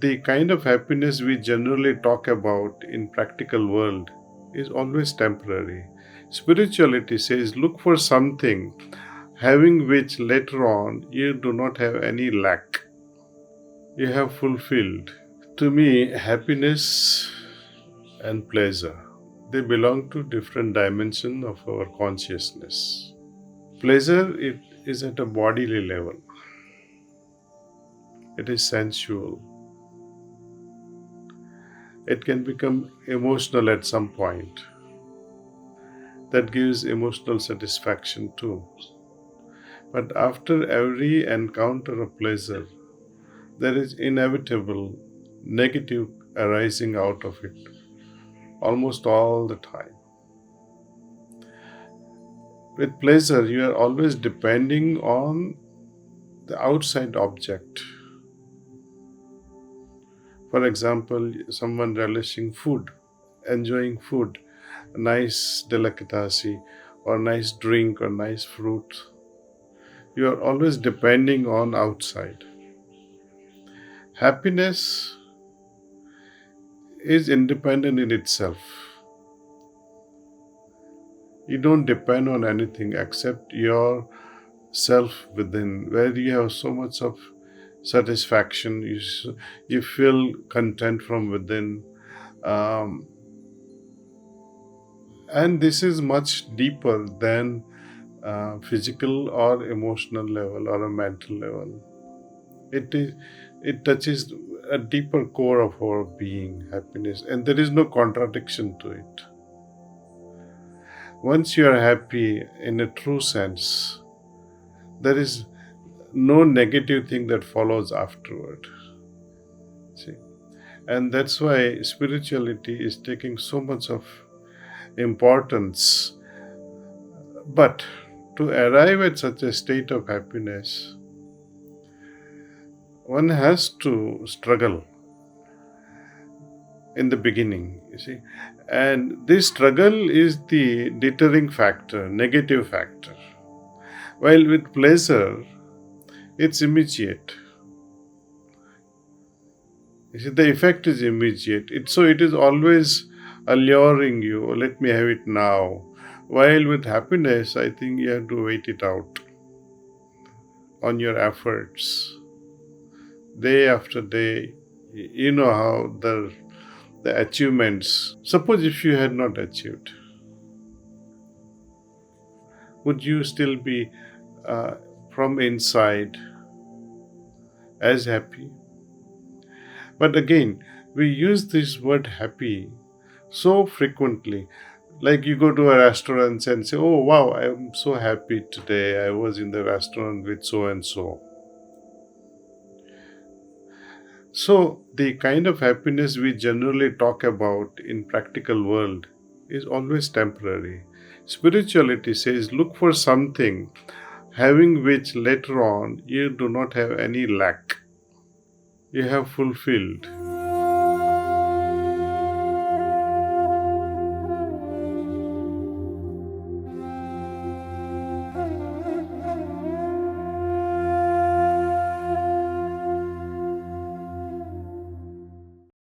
The kind of happiness we generally talk about in practical world is always temporary. Spirituality says look for something having which later on you do not have any lack. You have fulfilled. To me, happiness and pleasure, they belong to different dimensions of our consciousness. Pleasure it is at a bodily level. It is sensual. It can become emotional at some point. That gives emotional satisfaction too. But after every encounter of pleasure, there is inevitable negative arising out of it almost all the time. With pleasure, you are always depending on the outside object. For example, someone relishing food, enjoying food, a nice delicacy, or nice drink, or nice fruit. You are always depending on outside. Happiness is independent in itself. You don't depend on anything except yourself within, where you have so much of satisfaction. You feel content from within. And this is much deeper than physical or emotional level or a mental level. It touches a deeper core of our being, happiness, and there is no contradiction to it. Once you are happy in a true sense, there is no negative thing that follows afterward. See? And that's why spirituality is taking so much of importance. But to arrive at such a state of happiness, one has to struggle in the beginning, you see. And this struggle is the deterring factor, negative factor. While with pleasure, it's immediate. You see, the effect is immediate. It is always alluring you, let me have it now. While with happiness, I think you have to wait it out on your efforts. Day after day, you know how the achievements. Suppose if you had not achieved, would you still be from inside as happy? But again, we use this word happy so frequently. Like you go to a restaurant and say, oh wow, I'm so happy today. I was in the restaurant with so and so. So the kind of happiness we generally talk about in practical world is always temporary. Spirituality says look for something having which later on you do not have any lack. You have fulfilled.